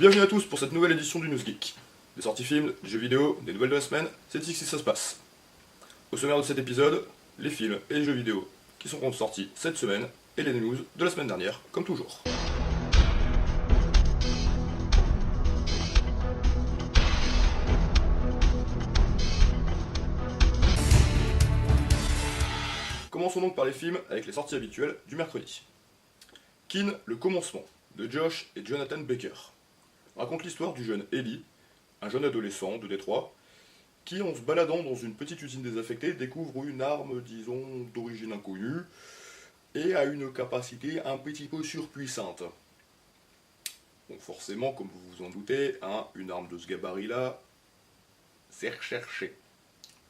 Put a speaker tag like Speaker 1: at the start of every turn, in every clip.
Speaker 1: Bienvenue à tous pour cette nouvelle édition du News Geek. Des sorties films, des jeux vidéo, des nouvelles de la semaine, c'est ici que ça se passe. Au sommaire de cet épisode, les films et les jeux vidéo qui seront sortis cette semaine et les news de la semaine dernière, comme toujours. Commençons donc par les films avec les sorties habituelles du mercredi. Kin, le commencement, de Josh et Jonathan Baker, raconte l'histoire du jeune Ellie, un jeune adolescent de Détroit, qui, en se baladant dans une petite usine désaffectée, découvre une arme, disons, d'origine inconnue, et a une capacité un petit peu surpuissante. Bon, forcément, comme vous vous en doutez, une arme de ce gabarit-là, c'est recherché.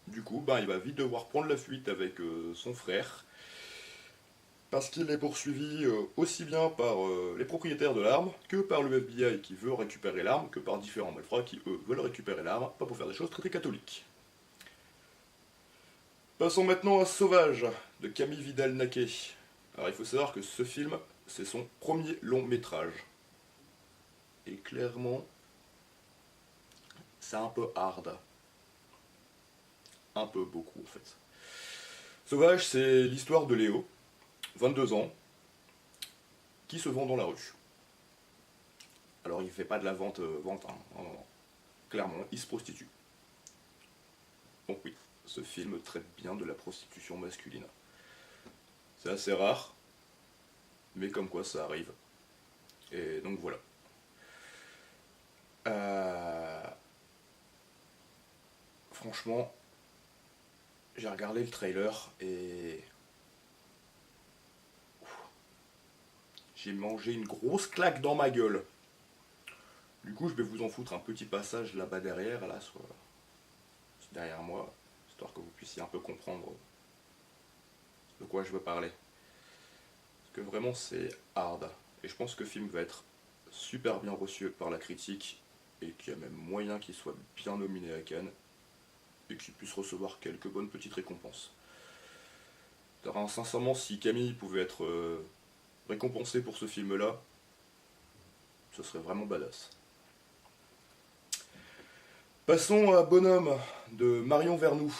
Speaker 1: Du coup, il va vite devoir prendre la fuite avec son frère, parce qu'il est poursuivi aussi bien par les propriétaires de l'arme que par le FBI qui veut récupérer l'arme, que par différents malfrats qui, eux, veulent récupérer l'arme, pas pour faire des choses très catholiques. Passons maintenant à Sauvage, de Camille Vidal-Naquet. Alors il faut savoir que ce film, c'est son premier long métrage. Et clairement, c'est un peu hard. Un peu beaucoup en fait. Sauvage, c'est l'histoire de Léo, 22 ans, qui se vend dans la rue. Alors il fait pas de la vente, non. Clairement, il se prostitue. Donc oui, ce film traite bien de la prostitution masculine. C'est assez rare, mais comme quoi ça arrive. Et donc voilà. Franchement, j'ai regardé le trailer et j'ai mangé une grosse claque dans ma gueule. Du coup, je vais vous en foutre un petit passage là-bas derrière, là, soit derrière moi, histoire que vous puissiez un peu comprendre de quoi je veux parler. Parce que vraiment, c'est hard. Et je pense que le film va être super bien reçu par la critique et qu'il y a même moyen qu'il soit bien nominé à Cannes et qu'il puisse recevoir quelques bonnes petites récompenses. Alors, sincèrement, si Camille pouvait être récompensé pour ce film-là, ce serait vraiment badass. Passons à Bonhomme, de Marion Vernou.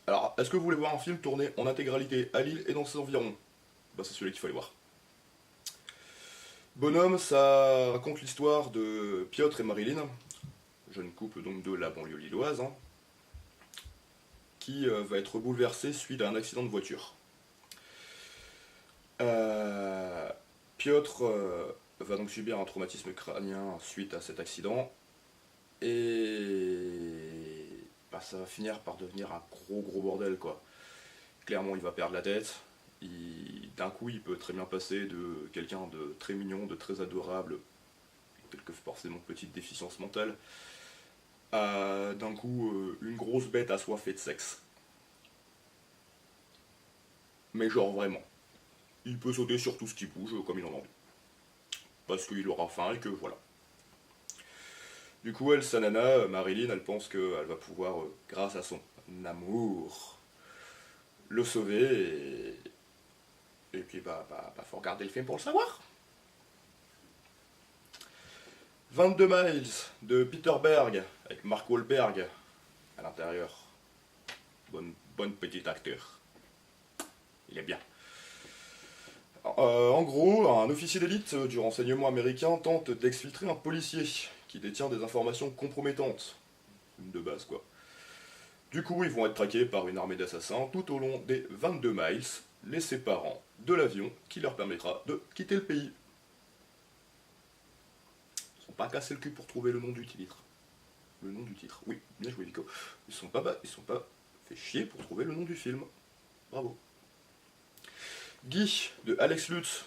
Speaker 1: Alors, est-ce que vous voulez voir un film tourné en intégralité à Lille et dans ses environs ? C'est celui qu'il fallait voir. Bonhomme, ça raconte l'histoire de Piotr et Marilyn, jeune couple donc de la banlieue lilloise, qui va être bouleversé suite à un accident de voiture. Piotr va donc subir un traumatisme crânien suite à cet accident, et ça va finir par devenir un gros bordel quoi. Clairement il va perdre la tête, d'un coup il peut très bien passer de quelqu'un de très mignon, de très adorable, quelques forcément petite déficience mentale, à d'un coup une grosse bête assoiffée de sexe. Mais genre vraiment. Il peut sauter sur tout ce qui bouge comme il en a envie. Parce qu'il aura faim et que voilà. Du coup, sa nana, Marilyn, elle pense qu'elle va pouvoir, grâce à son amour, le sauver et puis faut regarder le film pour le savoir. 22 miles de Peter Berg avec Mark Wahlberg à l'intérieur. Bonne petite acteur. Il est bien. En gros, un officier d'élite du renseignement américain tente d'exfiltrer un policier qui détient des informations compromettantes. De base, quoi. Du coup, ils vont être traqués par une armée d'assassins tout au long des 22 miles, les séparant de l'avion qui leur permettra de quitter le pays. Ils sont pas cassés le cul pour trouver le nom du titre. Le nom du titre, oui, bien joué Nico. Ils sont pas fait chier pour trouver le nom du film. Bravo. Guy, de Alex Lutz.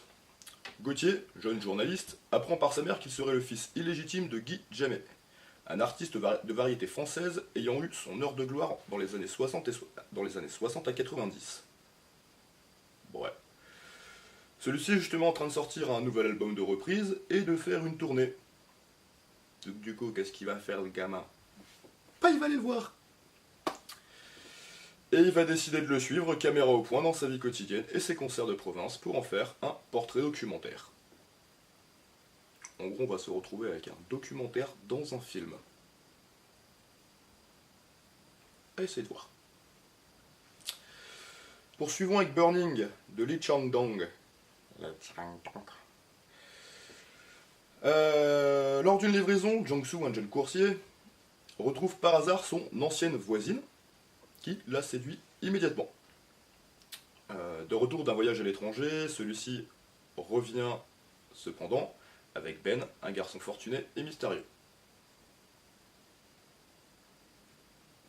Speaker 1: Gauthier, jeune journaliste, apprend par sa mère qu'il serait le fils illégitime de Guy Jammet, un artiste de variété française ayant eu son heure de gloire dans les années 60 à 90. Ouais. Celui-ci est justement en train de sortir un nouvel album de reprise et de faire une tournée. Donc du coup, qu'est-ce qu'il va faire le gamin ? Il va aller le voir. Et il va décider de le suivre, caméra au point, dans sa vie quotidienne et ses concerts de province pour en faire un portrait documentaire. En gros, on va se retrouver avec un documentaire dans un film. Essayez de voir. Poursuivons avec Burning de Lee Chang-dong. Lors d'une livraison, Jong-soo, un jeune coursier, retrouve par hasard son ancienne voisine, qui l'a séduit immédiatement. De retour d'un voyage à l'étranger, celui-ci revient cependant avec Ben, un garçon fortuné et mystérieux.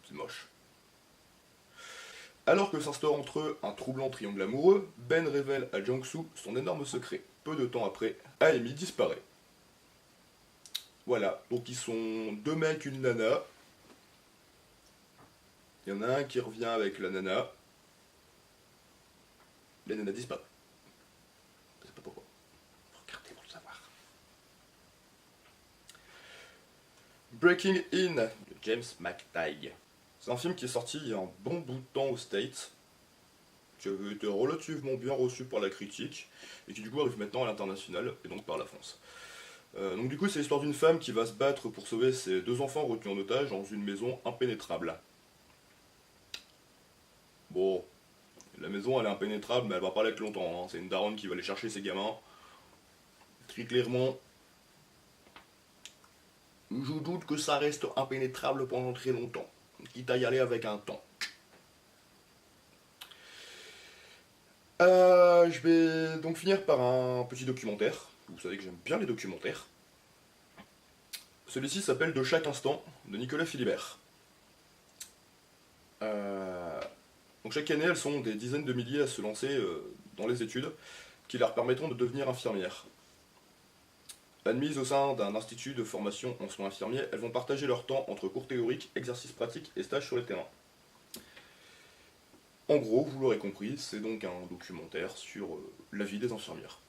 Speaker 1: C'est moche. Alors que s'instaure entre eux un troublant triangle amoureux, Ben révèle à Jong-soo son énorme secret. Peu de temps après, Amy disparaît. Voilà, donc ils sont deux mecs, une nana. Il y en a un qui revient avec la nana. La nana disparaît. Je sais pas pourquoi. Regardez pour le savoir. Breaking In de James McTighe. C'est un film qui est sorti il y a un bon bout de temps aux States, qui avait été relativement bien reçu par la critique, et qui du coup arrive maintenant à l'international, et donc par la France. Donc du coup c'est l'histoire d'une femme qui va se battre pour sauver ses deux enfants retenus en otage dans une maison impénétrable. Bon, la maison elle est impénétrable mais elle va pas l'être longtemps, hein. C'est une daronne qui va aller chercher ses gamins. Très clairement, je doute que ça reste impénétrable pendant très longtemps, quitte à y aller avec un temps. Je vais donc finir par un petit documentaire. Vous savez que j'aime bien les documentaires. Celui-ci s'appelle De chaque instant, de Nicolas Philibert. Donc chaque année, elles sont des dizaines de milliers à se lancer dans les études qui leur permettront de devenir infirmières. Admises au sein d'un institut de formation en soins infirmiers, elles vont partager leur temps entre cours théoriques, exercices pratiques et stages sur le terrain. En gros, vous l'aurez compris, c'est donc un documentaire sur la vie des infirmières.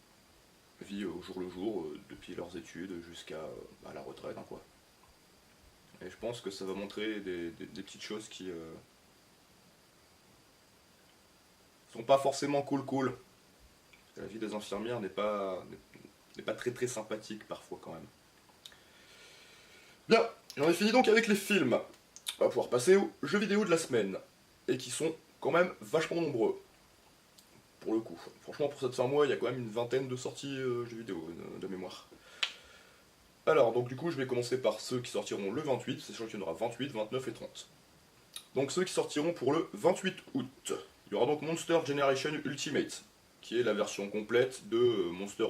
Speaker 1: Vie au jour le jour, depuis leurs études jusqu'à la retraite, hein, quoi. Et je pense que ça va montrer des petites choses qui sont pas forcément cool. La vie des infirmières n'est pas très très sympathique parfois quand même. Bien, j'en ai fini donc avec les films. On va pouvoir passer aux jeux vidéo de la semaine. Et qui sont quand même vachement nombreux. Pour le coup. Franchement, pour cette fin mois, il y a quand même une vingtaine de sorties jeux vidéo de mémoire. Alors, donc du coup, je vais commencer par ceux qui sortiront le 28, sachant qu'il y en aura 28, 29 et 30. Donc ceux qui sortiront pour le 28 août. Il y aura donc Monster Generation Ultimate, qui est la version complète de Monster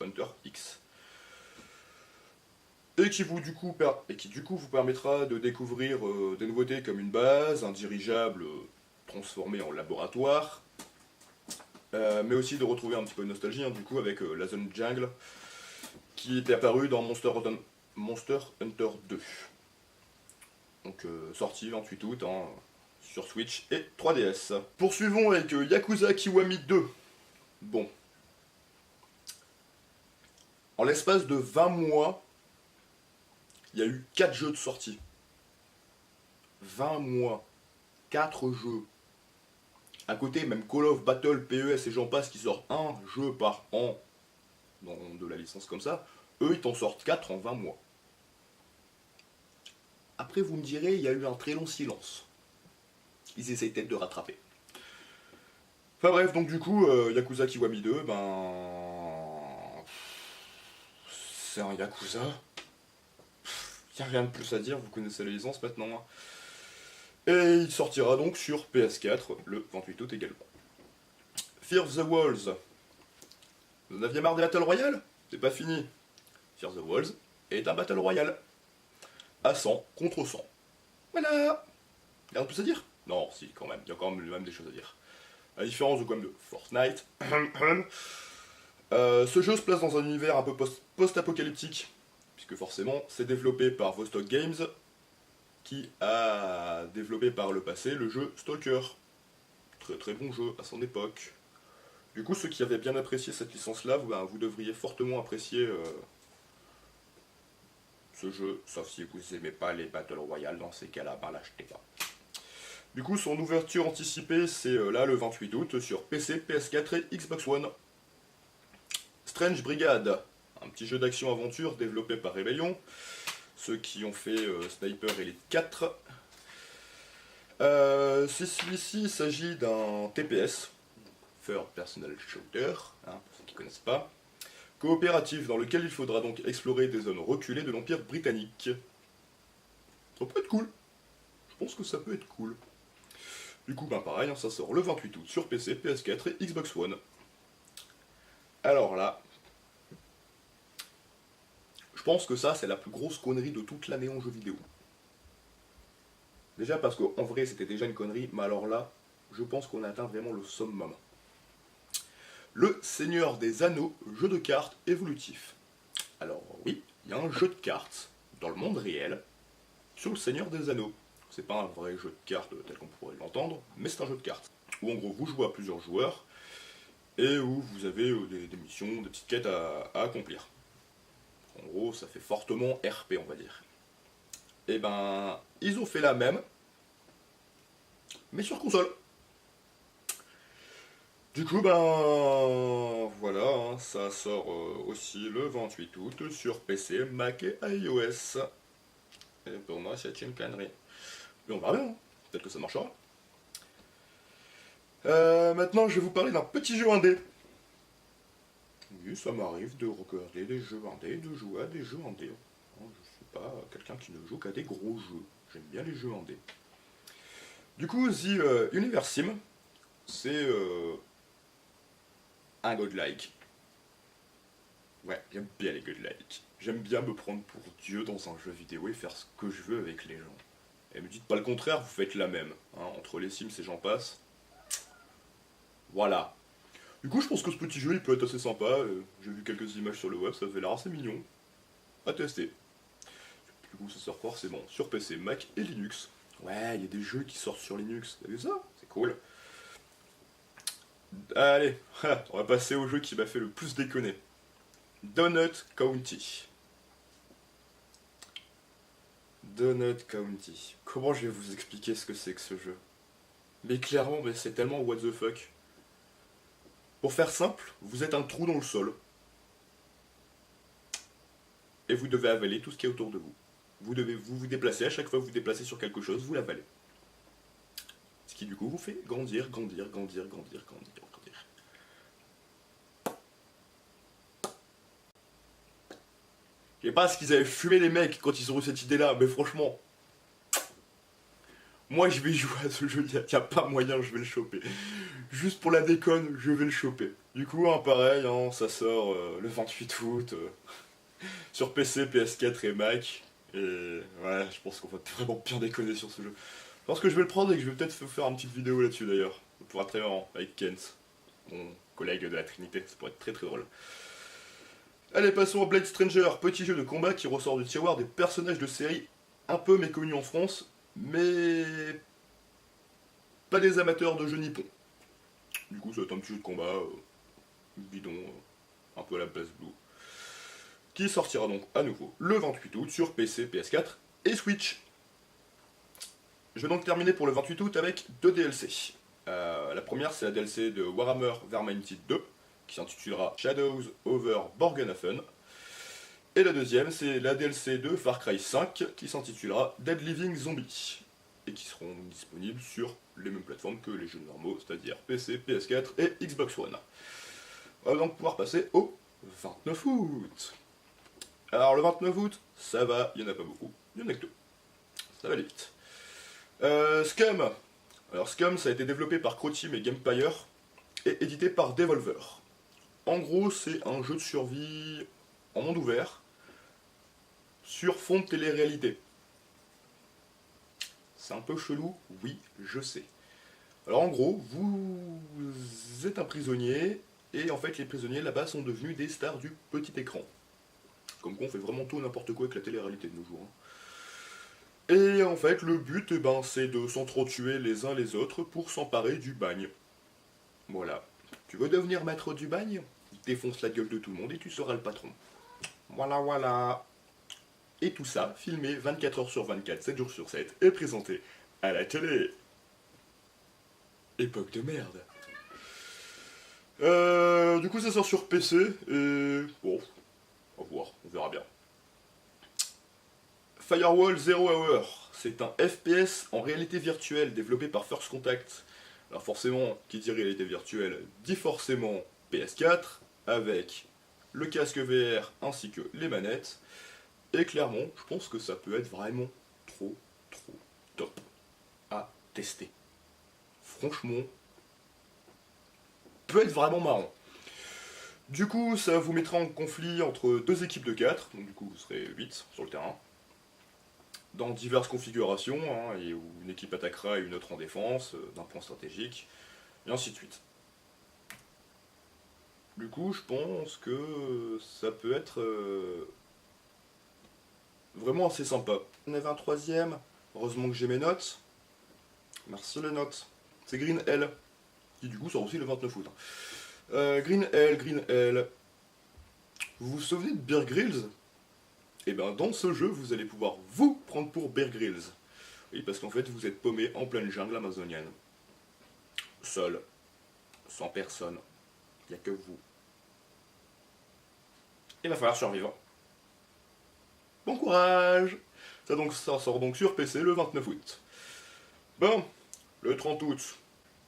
Speaker 1: Hunter X. Et qui du coup vous permettra de découvrir des nouveautés comme une base, un dirigeable transformé en laboratoire, mais aussi de retrouver un petit peu de nostalgie, hein, du coup avec la zone jungle qui était apparue dans Monster Hunter 2. Donc sortie 28 août hein, sur Switch et 3DS. Poursuivons avec Yakuza Kiwami 2. Bon. En l'espace de 20 mois, il y a eu 4 jeux de sortie. 20 mois. 4 jeux. À côté, même Call of, Battle, PES et j'en passe qui sortent un jeu par an de la licence comme ça. Eux, ils t'en sortent 4 en 20 mois. Après, vous me direz, il y a eu un très long silence. Ils essayent peut-être de rattraper. Enfin bref, donc du coup, Yakuza Kiwami 2, c'est un Yakuza. Il n'y a rien de plus à dire, vous connaissez la licence maintenant. Hein. Et il sortira donc sur PS4 le 28 août également. Fear the Walls. Vous en aviez marre des Battle Royale? C'est pas fini. Fear the Walls est un Battle Royale. À 100 contre 100. Voilà. Il y a rien de plus à dire? Non, si, quand même. Il y a quand même des choses à dire. À la différence de Fortnite. Ce jeu se place dans un univers un peu post-apocalyptique. Puisque forcément, c'est développé par Vostok Games, qui a développé par le passé le jeu Stalker. Très très bon jeu à son époque. Du coup, ceux qui avaient bien apprécié cette licence-là, vous devriez fortement apprécier ce jeu, sauf si vous n'aimez pas les Battle Royale, dans ces cas-là, l'achetez pas. Du coup, son ouverture anticipée, c'est là le 28 août sur PC, PS4 et Xbox One. Strange Brigade, un petit jeu d'action-aventure développé par Rebellion, ceux qui ont fait Sniper Elite 4. Celui-ci, il s'agit d'un TPS, Third Personal Shooter, hein, pour ceux qui ne connaissent pas, coopératif dans lequel il faudra donc explorer des zones reculées de l'Empire britannique. Ça peut être cool. Je pense que ça peut être cool. Du coup, ben pareil, hein, ça sort le 28 août sur PC, PS4 et Xbox One. Alors là, je pense que ça, c'est la plus grosse connerie de toute l'année en jeu vidéo. Déjà parce qu'en vrai, c'était déjà une connerie, mais alors là, je pense qu'on a atteint vraiment le summum. Le Seigneur des Anneaux, jeu de cartes évolutif. Alors oui, il y a un jeu de cartes dans le monde réel sur le Seigneur des Anneaux. C'est pas un vrai jeu de cartes tel qu'on pourrait l'entendre, mais c'est un jeu de cartes. Où en gros vous jouez à plusieurs joueurs et où vous avez des missions, des petites quêtes à accomplir. En gros, ça fait fortement RP, on va dire. Et ben, ils ont fait la même, mais sur console. Du coup, ben voilà, hein, ça sort aussi le 28 août sur PC, Mac et iOS. Et pour moi, c'est une connerie. Mais on verra bien, hein. Peut-être que ça marchera. Maintenant, je vais vous parler d'un petit jeu indé. Oui, ça m'arrive de regarder des jeux indés, de jouer à des jeux indés. Je suis pas quelqu'un qui ne joue qu'à des gros jeux. J'aime bien les jeux indés. Du coup, The Universe Sim, c'est un godlike. Ouais, j'aime bien les godlike. J'aime bien me prendre pour Dieu dans un jeu vidéo et faire ce que je veux avec les gens. Et me dites pas le contraire, vous faites la même. Hein, entre les Sims et j'en passe. Voilà. Du coup, je pense que ce petit jeu, il peut être assez sympa. J'ai vu quelques images sur le web, ça avait l'air assez mignon. À tester. Du coup, ça sort forcément sur PC, Mac et Linux. Ouais, il y a des jeux qui sortent sur Linux. T'as vu ça? C'est cool. Allez, on va passer au jeu qui m'a fait le plus déconner. Donut County. Donut County. Comment je vais vous expliquer ce que c'est que ce jeu? Mais clairement, c'est tellement what the fuck. Pour faire simple, vous êtes un trou dans le sol. Et vous devez avaler tout ce qui est autour de vous. Vous devez vous déplacer, à chaque fois que vous vous déplacez sur quelque chose, vous l'avalez. Ce qui du coup vous fait grandir, grandir, grandir, grandir, grandir, grandir. Je sais pas ce qu'ils avaient fumé les mecs quand ils ont eu cette idée là, mais franchement, moi je vais jouer à ce jeu, y a pas moyen, je vais le choper. Juste pour la déconne, je vais le choper. Du coup, hein, pareil, hein, ça sort le 28 août sur PC, PS4 et Mac. Et ouais, je pense qu'on va vraiment bien déconner sur ce jeu. Je pense que je vais le prendre et que je vais peut-être faire une petite vidéo là-dessus d'ailleurs. Ça pourra être très marrant avec Kent, mon collègue de la Trinité, ça pourrait être très très drôle. Allez, passons à Blade Stranger, petit jeu de combat qui ressort du tiroir des personnages de série un peu méconnus en France, mais pas des amateurs de jeux nippons. Du coup, ça va être un petit jeu de combat bidon, un peu à la base Blue, qui sortira donc à nouveau le 28 août sur PC, PS4 et Switch. Je vais donc terminer pour le 28 août avec deux DLC. La première, c'est la DLC de Warhammer Vermintide 2, qui s'intitulera Shadows over Borgenhafen. Et la deuxième, c'est la DLC de Far Cry 5, qui s'intitulera Dead Living Zombie, et qui seront disponibles sur les mêmes plateformes que les jeux normaux, c'est-à-dire PC, PS4 et Xbox One. On va donc pouvoir passer au 29 août. Alors le 29 août, ça va, il n'y en a pas beaucoup, il y en a que deux. Ça va aller vite. Scum. Alors Scum, ça a été développé par Croteam et Gamepire et édité par Devolver. En gros, c'est un jeu de survie en monde ouvert sur fond de télé-réalité. C'est un peu chelou, oui, je sais. Alors en gros, vous êtes un prisonnier et en fait les prisonniers là-bas sont devenus des stars du petit écran. Comme quoi on fait vraiment tout n'importe quoi avec la télé-réalité de nos jours. Et en fait, le but, c'est de s'entretuer les uns les autres pour s'emparer du bagne. Voilà. Tu veux devenir maître du bagne? Défonce la gueule de tout le monde et tu seras le patron. Voilà, voilà. Et tout ça, filmé 24 heures sur 24, 7 jours sur 7, et présenté à la télé. Époque de merde. Du coup, ça sort sur PC, et bon, Firewall Zero Hour, c'est un FPS en réalité virtuelle développé par First Contact. Alors forcément, qui dit réalité virtuelle dit forcément PS4, avec le casque VR ainsi que les manettes. Et clairement, je pense que ça peut être vraiment trop top à tester. Franchement, peut être vraiment marrant. Du coup, ça vous mettra en conflit entre deux équipes de 4, donc du coup vous serez 8 sur le terrain, dans diverses configurations, hein, et où une équipe attaquera et une autre en défense, d'un point stratégique, et ainsi de suite. Du coup, je pense que ça peut être vraiment assez sympa. On avait un troisième, heureusement que j'ai mes notes. Merci les notes. C'est Green Hell, qui du coup sort aussi le 29 août. Green Hell. Vous vous souvenez de Bear Grylls? Et bien dans ce jeu, vous allez pouvoir vous prendre pour Bear Grylls. Oui, parce qu'en fait, vous êtes paumé en pleine jungle amazonienne. Seul. Sans personne. Il n'y a que vous. Il va falloir survivre. Bon courage! Ça sort donc sur PC le 29 août. Bon, le 30 août.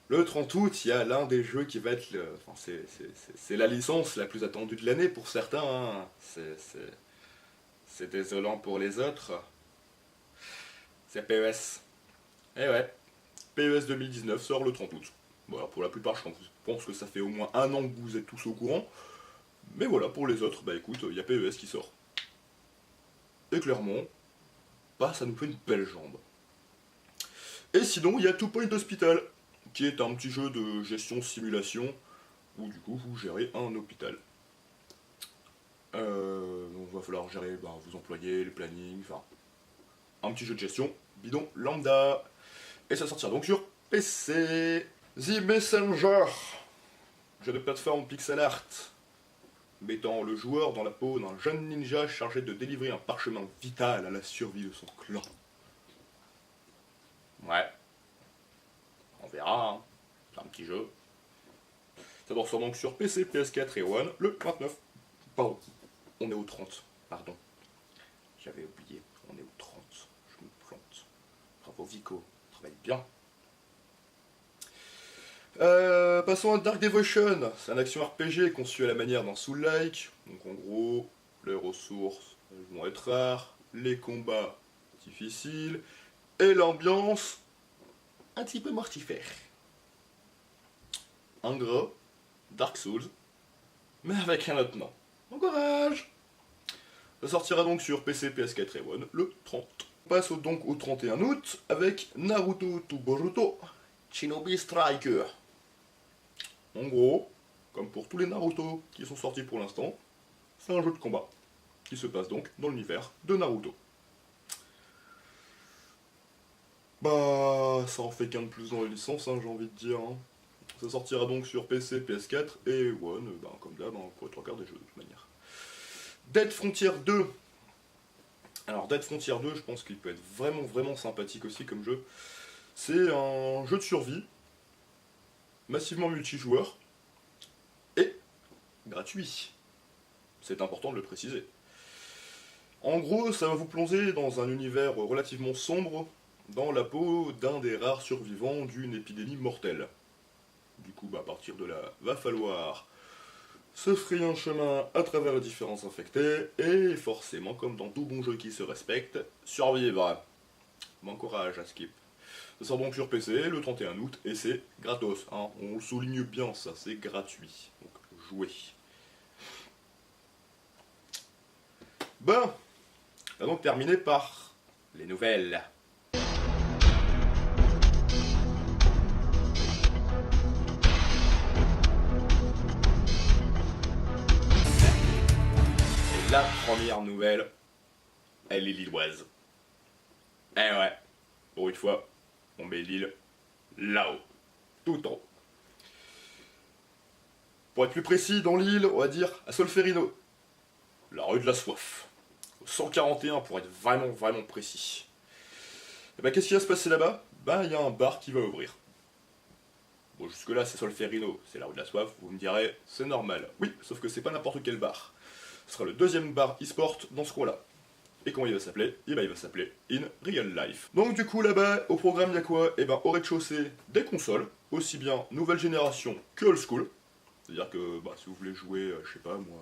Speaker 1: Le 30 août, il y a l'un des jeux qui va être... c'est la licence la plus attendue de l'année pour certains. Hein. C'est désolant pour les autres. C'est PES. Eh ouais. PES 2019 sort le 30 août. Voilà, pour la plupart, je pense que ça fait au moins un an que vous êtes tous au courant. Mais voilà, pour les autres, bah écoute, il y a PES qui sort. Et clairement, bah ça nous fait une belle jambe. Et sinon, il y a Two Point Hospital, qui est un petit jeu de gestion-simulation, où du coup vous gérez un hôpital. Donc il va falloir gérer vos employés, les plannings, enfin... Un petit jeu de gestion, bidon lambda. Et ça sortira donc sur PC. The Messenger, jeu de plateforme pixel art, mettant le joueur dans la peau d'un jeune ninja chargé de délivrer un parchemin vital à la survie de son clan. Ouais. On verra, hein. C'est un petit jeu. Ça sort donc sur PC, PS4 et One le 29. Pardon, on est au 30, pardon. J'avais oublié, on est au 30. Je me plante. Bravo Vico, travaille bien. Passons à Dark Devotion. C'est un action RPG conçu à la manière d'un Soul-like. Donc en gros, les ressources vont être rares, les combats difficiles, et l'ambiance un petit peu mortifère. En gros, Dark Souls, mais avec un autre nom. Bon courage! Ça sortira donc sur PC, PS4 et One le 30. On passe donc au 31 août avec Naruto to Boruto Shinobi Striker. En gros, comme pour tous les Naruto qui sont sortis pour l'instant, c'est un jeu de combat qui se passe donc dans l'univers de Naruto. Bah, ça en fait qu'un de plus dans la licence, hein, j'ai envie de dire. Hein. Ça sortira donc sur PC, PS4 et One, comme d'hab, pour les trois quarts des jeux de toute manière. Dead Frontier 2. Alors Dead Frontier 2, je pense qu'il peut être vraiment sympathique aussi comme jeu. C'est un jeu de survie, massivement multijoueur, et gratuit. C'est important de le préciser. En gros, ça va vous plonger dans un univers relativement sombre, dans la peau d'un des rares survivants d'une épidémie mortelle. Du coup, à partir de là, va falloir se frayer un chemin à travers les différents infectés, et forcément, comme dans tout bon jeu qui se respecte, survivre. Bon courage à Skip. Ça sort donc sur PC le 31 août, et c'est gratos, hein. On le souligne bien, ça, c'est gratuit. Donc, jouez. Bon, on va donc terminer par les nouvelles. La première nouvelle, elle est lilloise. Eh ouais, pour une fois, on met Lille là-haut, tout en haut. Pour être plus précis, dans l'île, on va dire à Solferino, la rue de la soif. 141 pour être vraiment précis. Et qu'est-ce qui va se passer là-bas? Il y a un bar qui va ouvrir. Bon, jusque-là, c'est Solferino, c'est la rue de la soif, vous me direz, c'est normal. Oui, sauf que c'est pas n'importe quel bar. Ce sera le deuxième bar e-sport dans ce coin-là. Et comment il va s'appeler? Eh ben il va s'appeler In Real Life. Donc du coup là-bas, au programme il y a quoi? Eh ben au rez-de-chaussée, des consoles, aussi bien nouvelle génération que old school. C'est-à-dire que bah, si vous voulez jouer, je sais pas moi...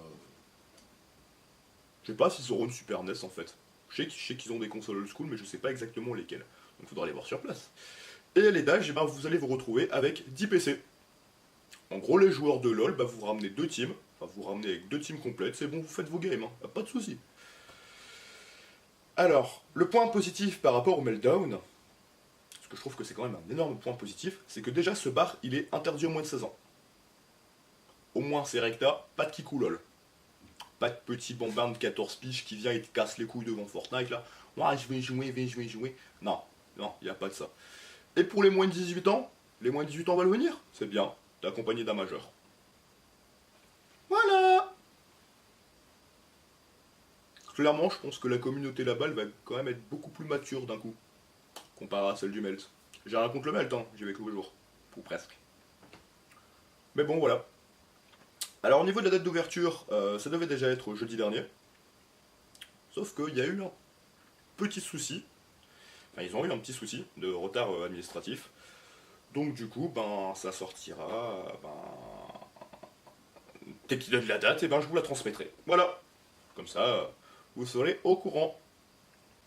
Speaker 1: Je sais pas s'ils auront une Super NES en fait. Je sais qu'ils ont des consoles old school, mais je sais pas exactement lesquelles. Donc il faudra les voir sur place. Et à l'étage, eh ben, vous allez vous retrouver avec 10 PC. En gros, les joueurs de LoL, bah, vous ramenez deux teams. Enfin, vous ramenez avec deux teams complètes, c'est bon, vous faites vos games, hein. Pas de soucis. Alors, le point positif par rapport au Meltdown, parce que je trouve que c'est quand même un énorme point positif, c'est que déjà ce bar, il est interdit aux moins de 16 ans. Au moins c'est recta, pas de kikou lol. Pas de petit bambin de 14 piges qui vient et te casse les couilles devant Fortnite là. Ouais, je vais jouer, je vais jouer. Non, non, il n'y a pas de ça. Et pour les moins de 18 ans, les moins de 18 ans veulent venir, c'est bien, t'es accompagné d'un majeur. Voilà. Clairement, je pense que la communauté là-bas, elle va quand même être beaucoup plus mature d'un coup, comparé à celle du Melt. J'ai rien contre le Melt, hein, j'y vais tous les jours, ou presque. Mais bon, voilà. Alors au niveau de la date d'ouverture, ça devait déjà être jeudi dernier. Sauf qu'il y a eu un petit souci. Enfin, ils ont eu un petit souci de retard administratif. Donc du coup, ben, ça sortira. Dès qu'il donne la date, et ben, je vous la transmettrai. Voilà. Comme ça, vous serez au courant.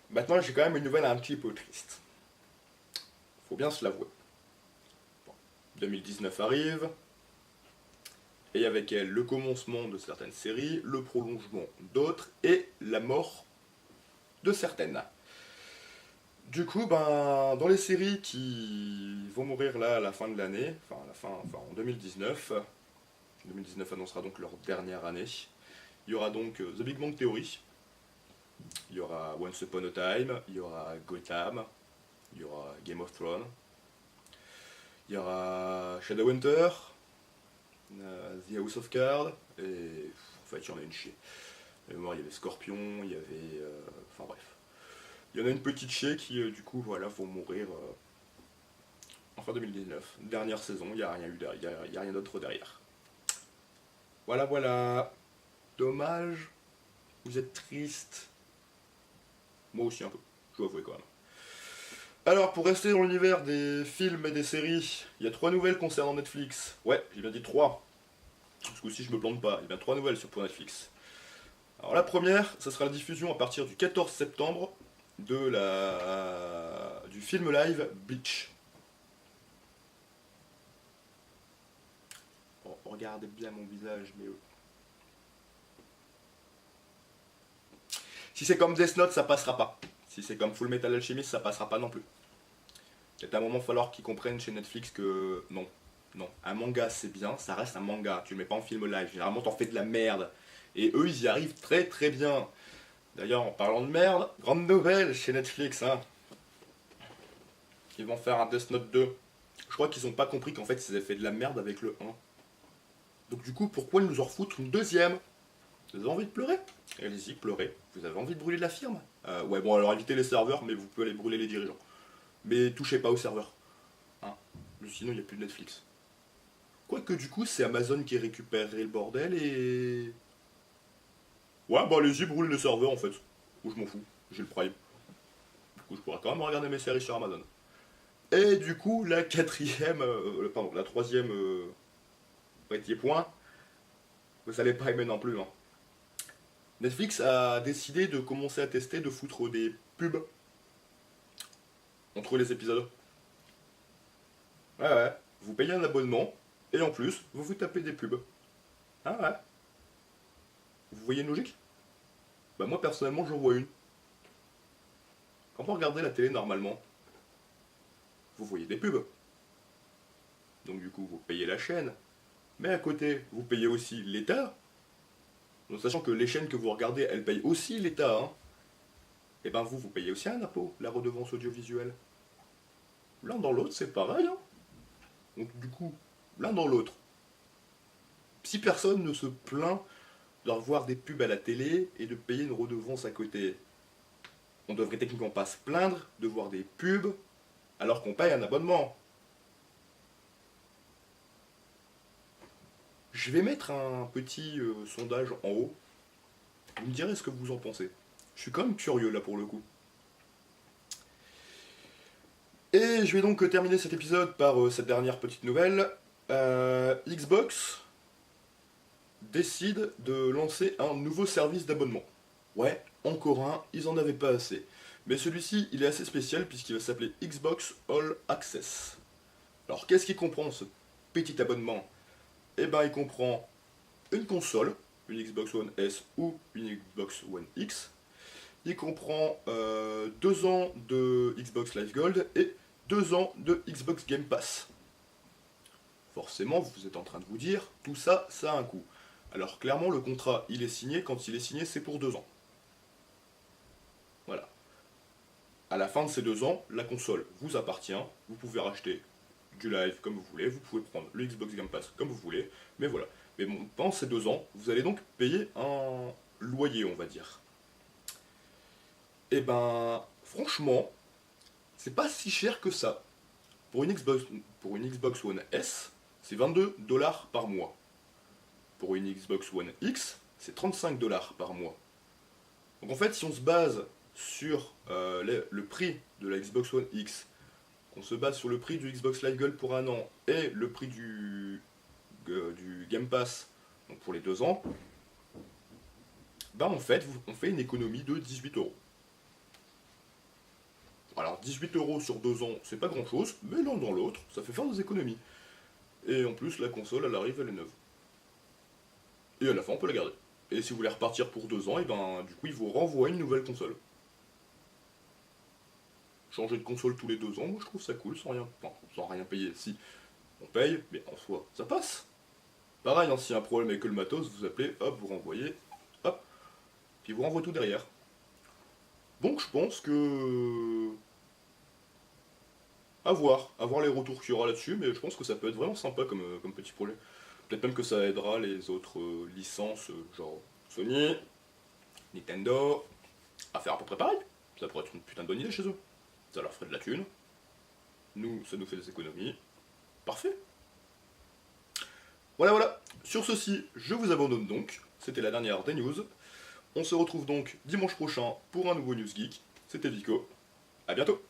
Speaker 1: Maintenant, j'ai quand même une nouvelle un petit peu triste. Faut bien se l'avouer. Bon, 2019 arrive. Et avec elle, le commencement de certaines séries, le prolongement d'autres et la mort de certaines. Du coup, ben, dans les séries qui vont mourir là à la fin de l'année, enfin en 2019, 2019 annoncera donc leur dernière année. Il y aura donc The Big Bang Theory, il y aura Once Upon a Time, il y aura Gotham, il y aura Game of Thrones, il y aura Shadowhunter, The House of Cards, et en fait il y en a une chier. Il y avait Scorpion, il y avait... enfin bref. Il y en a une petite chier qui du coup voilà vont mourir en fin 2019. Dernière saison, il n'y a rien eu derrière, y a rien d'autre derrière. Voilà voilà. Dommage. Vous êtes triste. Moi aussi un peu, je dois avouer quand même. Alors, pour rester dans l'univers des films et des séries, il y a 3 nouvelles concernant Netflix. Ouais, j'ai bien dit 3. Parce que si je me plante pas, il y a bien 3 nouvelles pour Netflix. Alors la première, ça sera la diffusion à partir du 14 septembre du film live Bleach. Oh, regardez bien mon visage, mais... Si c'est comme Death Note, ça passera pas. Si c'est comme Full Metal Alchemist, ça passera pas non plus. C'est un moment, il va falloir qu'ils comprennent chez Netflix que non. Non, un manga c'est bien, ça reste un manga. Tu le mets pas en film live. Généralement, t'en fais de la merde. Et eux, ils y arrivent très très bien. D'ailleurs, en parlant de merde, grande nouvelle chez Netflix, hein. Ils vont faire un Death Note 2. Je crois qu'ils ont pas compris qu'en fait, ils avaient fait de la merde avec le 1. Donc du coup, pourquoi ils nous en refoutent une deuxième? Vous avez envie de pleurer? Allez-y, pleurez. Vous avez envie de brûler la firme? Ouais, bon, alors évitez les serveurs, mais vous pouvez aller brûler les dirigeants. Mais touchez pas aux serveurs. Hein. Sinon, il n'y a plus de Netflix. Quoique du coup, c'est Amazon qui récupérerait le bordel et... Ouais, bah allez-y, brûlez les serveurs en fait. Ou je m'en fous, j'ai le Prime. Du coup, je pourrais quand même regarder mes séries sur Amazon. Et du coup, la quatrième... pardon, la troisième... petit point, vous allez pas aimer non plus, hein. Netflix a décidé de commencer à tester de foutre des pubs entre les épisodes. Ouais, ouais. Vous payez un abonnement, et en plus, vous vous tapez des pubs. Ah ouais. Vous voyez une logique? Bah moi personnellement j'en vois une. Quand vous regardez la télé normalement, vous voyez des pubs. Donc du coup vous payez la chaîne. Mais à côté, vous payez aussi l'État. Donc sachant que les chaînes que vous regardez, elles payent aussi l'État, hein. Et ben vous payez aussi un impôt, la redevance audiovisuelle. L'un dans l'autre, c'est pareil, hein. Donc du coup, l'un dans l'autre. Si personne ne se plaint de revoir des pubs à la télé et de payer une redevance à côté, on devrait techniquement pas se plaindre de voir des pubs alors qu'on paye un abonnement. Je vais mettre un petit sondage en haut. Vous me direz ce que vous en pensez. Je suis quand même curieux là pour le coup. Et je vais donc terminer cet épisode par cette dernière petite nouvelle. Xbox décide de lancer un nouveau service d'abonnement. Ouais, encore un, ils en avaient pas assez. Mais celui-ci, il est assez spécial puisqu'il va s'appeler Xbox All Access. Alors qu'est-ce qu'il comprend ce petit abonnement? Eh ben il comprend une console, une Xbox One S ou une Xbox One X. Il comprend 2 ans de Xbox Live Gold et 2 ans de Xbox Game Pass. Forcément, vous êtes en train de vous dire, tout ça, ça a un coût. Alors clairement, le contrat, il est signé, quand il est signé, c'est pour 2 ans. Voilà. À la fin de ces 2 ans, la console vous appartient, vous pouvez racheter du live comme vous voulez, vous pouvez prendre le Xbox Game Pass comme vous voulez, mais voilà. Mais bon, pendant ces 2 ans, vous allez donc payer un loyer, on va dire. Et ben, franchement, c'est pas si cher que ça. Pour une Xbox One S, c'est 22 $ par mois. Pour une Xbox One X, c'est 35 $ par mois. Donc en fait, si on se base sur le prix de la Xbox One X, on se base sur le prix du Xbox Live Gold pour un an et le prix du Game Pass donc pour les 2 ans, bah en fait, on fait une économie de 18 €. Alors 18 € sur 2 ans, c'est pas grand chose, mais l'un dans l'autre, ça fait faire des économies. Et en plus, la console, elle arrive, elle est neuve. Et à la fin, on peut la garder. Et si vous voulez repartir pour 2 ans, et ben du coup, il vous renvoie une nouvelle console. Changer de console tous les 2 ans, moi je trouve ça cool, sans rien payer. Si, on paye, mais en soi, ça passe. Pareil, hein, s'il y a un problème avec le matos, vous appelez, hop, vous renvoyez, hop, puis vous renvoie tout derrière. Donc je pense que à voir les retours qu'il y aura là-dessus, mais je pense que ça peut être vraiment sympa comme petit projet. Peut-être même que ça aidera les autres licences, genre Sony, Nintendo, à faire à peu près pareil. Ça pourrait être une putain de bonne idée chez eux. Ça leur ferait de la thune. Nous, ça nous fait des économies. Parfait. Voilà, voilà. Sur ceci, je vous abandonne donc. C'était la dernière des news. On se retrouve donc dimanche prochain pour un nouveau News Geek. C'était Vico. À bientôt.